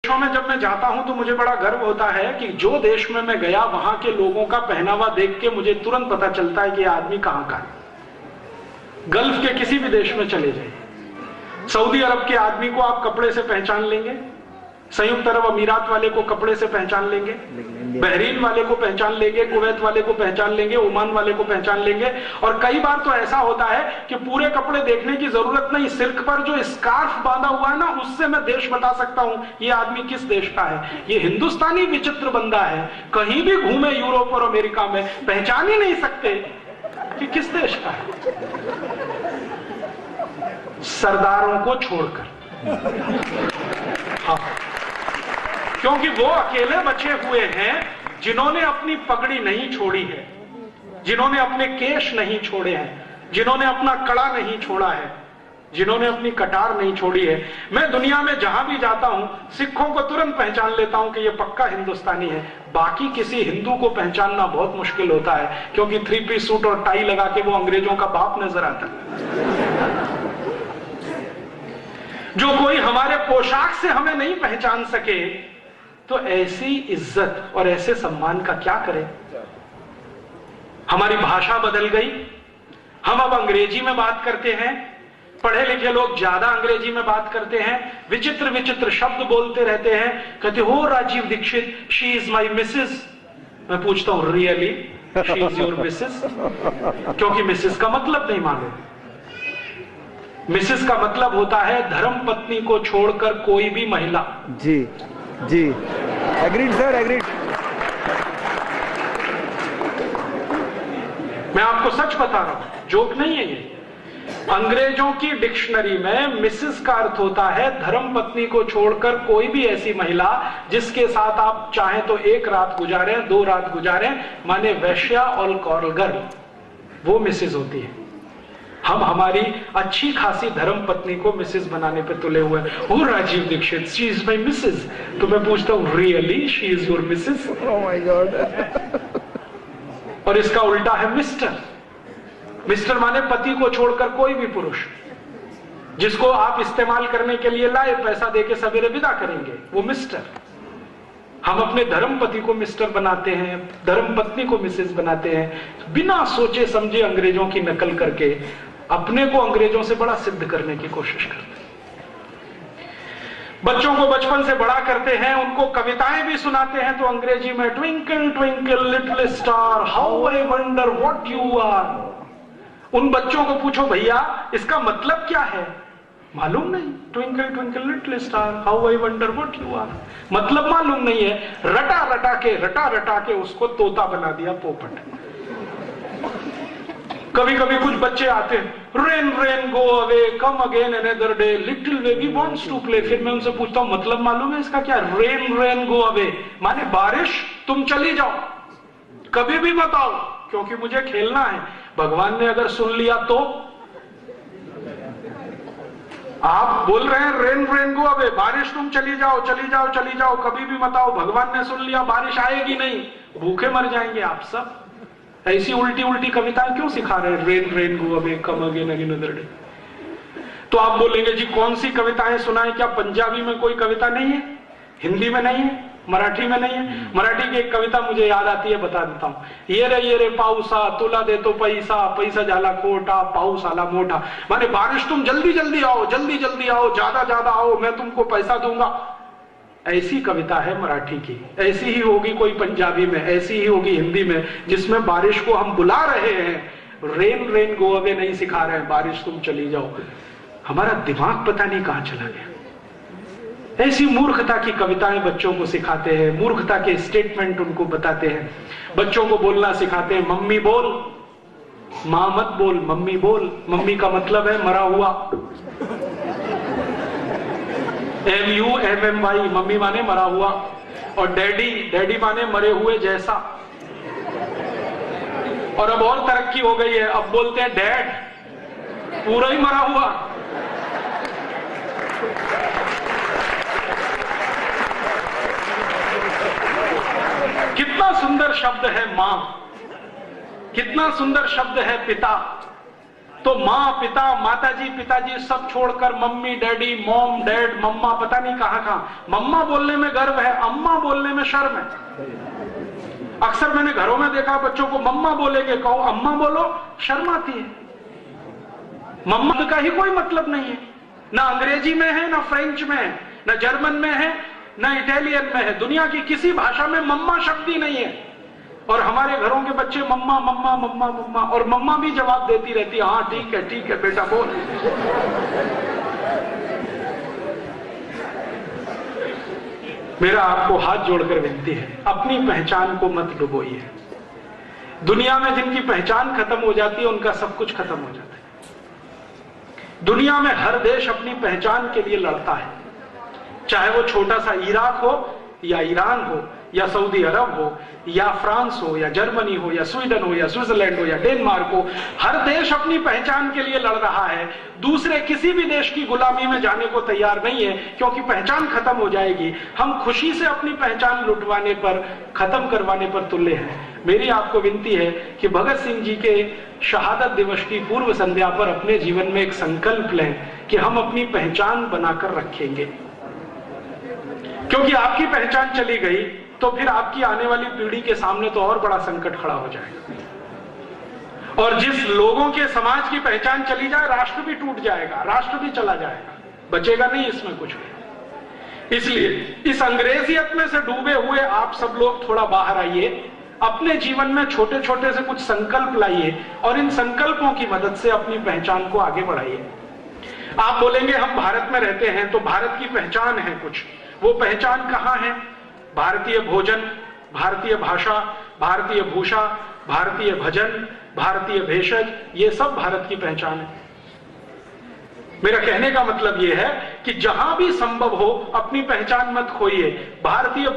देशों में जब मैं जाता हूं तो मुझे बड़ा गर्व होता है कि जो देश में मैं गया वहां के लोगों का पहनावा देख के मुझे तुरंत पता चलता है कि यह आदमी कहां का है। गल्फ के किसी भी देश में चले जाइए, सऊदी अरब के आदमी को आप कपड़े से पहचान लेंगे, संयुक्त अरब अमीरात वाले को कपड़े से पहचान लेंगे, बहरीन वाले को पहचान लेंगे, कुवैत वाले को पहचान लेंगे, ओमान वाले को पहचान लेंगे। और कई बार तो ऐसा होता है कि पूरे कपड़े देखने की जरूरत नहीं, सिर पर जो स्कार्फ बांधा हुआ है ना, उससे मैं देश बता सकता हूं ये आदमी किस देश का है। ये हिंदुस्तानी विचित्र बंदा है, कहीं भी घूमे यूरोप और अमेरिका में पहचान ही नहीं सकते कि किस देश का है, सरदारों को छोड़कर। हाँ, क्योंकि वो अकेले बचे हुए हैं जिन्होंने अपनी पगड़ी नहीं छोड़ी है, जिन्होंने अपने केश नहीं छोड़े हैं, जिन्होंने अपना कड़ा नहीं छोड़ा है, जिन्होंने अपनी कटार नहीं छोड़ी है। मैं दुनिया में जहां भी जाता हूं सिखों को तुरंत पहचान लेता हूं कि ये पक्का हिंदुस्तानी है। बाकी किसी हिंदू को पहचानना बहुत मुश्किल होता है, क्योंकि 3 पीस सूट और टाई लगा के वो अंग्रेजों का बाप नजर आता है। जो कोई हमारे पोशाक से हमें नहीं पहचान सके तो ऐसी इज्जत और ऐसे सम्मान का क्या करें। हमारी भाषा बदल गई, हम अब अंग्रेजी में बात करते हैं, पढ़े लिखे लोग ज्यादा अंग्रेजी में बात करते हैं, विचित्र विचित्र शब्द बोलते रहते हैं, कहते हो Rajiv Dixit she is my missus. मैं पूछता हूं really she is your missus? क्योंकि मिसेस का मतलब नहीं मालूम। मिसेस का मतलब होता है धर्म पत्नी को छोड़कर कोई भी महिला। जी जी, एग्रीड सर, एग्रीड। मैं आपको सच बता रहा हूं, जोक नहीं है ये। अंग्रेजों की डिक्शनरी में मिसेस का अर्थ होता है धर्म पत्नी को छोड़कर कोई भी ऐसी महिला जिसके साथ आप चाहें तो 1 रात गुजारें, 2 रात गुजारें, माने वैश्या और कॉल गर्ल, वो मिसेस होती है। हम हमारी अच्छी खासी धर्म पत्नी को मिसेस बनाने पे तुले हुए हैं। Oh Rajiv Dixit she is my missus. तो मैं पूछता हूं really she is your missus? Oh my God. और इसका उल्टा है मिस्टर। मिस्टर माने पति को छोड़कर कोई भी पुरुष जिसको आप इस्तेमाल करने के लिए लाए, पैसा देके सवेरे विदा करेंगे, वो मिस्टर। हम अपने धर्म पति को मिस्टर बनाते हैं, धर्म पत्नी को मिसेस बनाते हैं, बिना सोचे समझे अंग्रेजों की नकल करके अपने को अंग्रेजों से बड़ा सिद्ध करने की कोशिश करते हैं। बच्चों को बचपन से बड़ा करते हैं, उनको कविताएं भी सुनाते हैं तो अंग्रेजी में twinkle twinkle little star how I wonder what you are. उन बच्चों को पूछो भैया इसका मतलब क्या है, मालूम नहीं। Twinkle twinkle little star how I wonder what you are, मतलब मालूम नहीं है। रटा रटा के उसको तोता बना दिया, पोपट। कभी कभी कुछ बच्चे आते हैं, rain rain go away come again another day little baby wants to play. फिर मैं उनसे पूछता हूं मतलब मालूम है इसका क्या? रेन रेन गो अवे माने बारिश तुम चली जाओ, कभी भी मत आओ क्योंकि मुझे खेलना है। भगवान ने अगर सुन लिया तो? आप बोल रहे हैं रेन रेन गो अवे, बारिश तुम चली जाओ चली जाओ चली जाओ, कभी भी मत आओ। भगवान ने सुन लिया बारिश आएगी नहीं, भूखे मर जाएंगे आप सब। ऐसी उल्टी उल्टी कविताएं क्यों सिखा रहे हैं? Rain rain go away come again another day. तो आप बोलेंगे जी कौन सी कविताएं सुनाएं? क्या पंजाबी में कोई कविता नहीं है? हिंदी में नहीं है? मराठी में नहीं है? मराठी की एक कविता मुझे याद आती है, बता देता हूं। ये रे पाऊसा तुला दे तो पैसा, पैसा झाला खोटा पाऊस आला मोटा। माने बारिश तुम जल्दी जल्दी आओ, जल्दी जल्दी आओ, ज्यादा ज्यादा आओ, मैं तुमको पैसा दूंगा। ऐसी कविता है मराठी की। ऐसी ही होगी कोई पंजाबी में, ऐसी ही होगी हिंदी में, जिसमें बारिश को हम बुला रहे हैं, रेन रेन गो अवे नहीं सिखा रहे हैं, बारिश तुम चली जाओ। हमारा दिमाग पता नहीं कहां चला गया। ऐसी मूर्खता की कविताएं बच्चों को सिखाते हैं, मूर्खता के स्टेटमेंट उनको बताते हैं। बच्चों को बोलना सिखाते हैं, मम्मी बोल, मां मत बोल, मम्मी बोल। मम्मी का मतलब है मरा हुआ, MUMMY, मम्मी माने मरा हुआ। और डैडी, डैडी माने मरे हुए जैसा। और अब और तरक्की हो गई है, अब बोलते हैं डैड, पूरा ही मरा हुआ। कितना सुंदर शब्द है मां, कितना सुंदर शब्द है पिता। तो माँ पिता माताजी पिताजी सब छोड़कर मम्मी डैडी मॉम डैड मम्मा पता नहीं कहां मम्मा बोलने में गर्व है, अम्मा बोलने में शर्म है। अक्सर मैंने घरों में देखा बच्चों को मम्मा बोलेंगे, कहो अम्मा बोलो, शर्म आती है। मम्मा का ही कोई मतलब नहीं है, ना अंग्रेजी में है, ना फ्रेंच में है, ना जर्मन में है, ना इटालियन में है। दुनिया की किसी भाषा में मम्मा शब्द ही नहीं है। और हमारे घरों के बच्चे मम्मा मम्मा मम्मा मम्मा, और मम्मा भी जवाब देती रहती है, हाँ ठीक है बेटा बोल। मेरा आपको हाथ जोड़कर विनती है, अपनी पहचान को मत डुबोइए। दुनिया में जिनकी पहचान खत्म हो जाती है उनका सब कुछ खत्म हो जाता है। दुनिया में हर देश अपनी पहचान के लिए लड़ता है, चाहे वो छोटा सा इराक हो या ईरान हो या सऊदी अरब हो या फ्रांस हो या जर्मनी हो या स्वीडन हो या स्विट्जरलैंड हो या डेनमार्क हो। हर देश अपनी पहचान के लिए लड़ रहा है, दूसरे किसी भी देश की गुलामी में जाने को तैयार नहीं है, क्योंकि पहचान खत्म हो जाएगी। हम खुशी से अपनी पहचान लुटवाने पर, खत्म करवाने पर तुल्य हैं। मेरी आपको विनती है कि भगत सिंह जी के शहादत दिवस की पूर्व संध्या पर अपने जीवन में एक संकल्प लें कि हम अपनी पहचान बनाकर रखेंगे, क्योंकि आपकी पहचान चली गई तो फिर आपकी आने वाली पीढ़ी के सामने तो और बड़ा संकट खड़ा हो जाएगा। और जिस लोगों के समाज की पहचान चली जाए, राष्ट्र भी टूट जाएगा, राष्ट्र भी चला जाएगा, बचेगा नहीं इसमें कुछ भी। इसलिए इस अंग्रेजियत में से डूबे हुए आप सब लोग थोड़ा बाहर आइए, अपने जीवन में छोटे छोटे से कुछ संकल्प लाइए और इन संकल्पों की मदद से अपनी पहचान को आगे बढ़ाइए। आप बोलेंगे हम भारत में रहते हैं तो भारत की पहचान है कुछ, वो पहचान कहां है? भारतीय भोजन, भारतीय भाषा, भारतीय भूषा, भारतीय भजन, भारतीय भेषज, ये सब भारत की पहचान है। मेरा कहने का मतलब यह है कि जहां भी संभव हो अपनी पहचान मत खोइए। भारतीय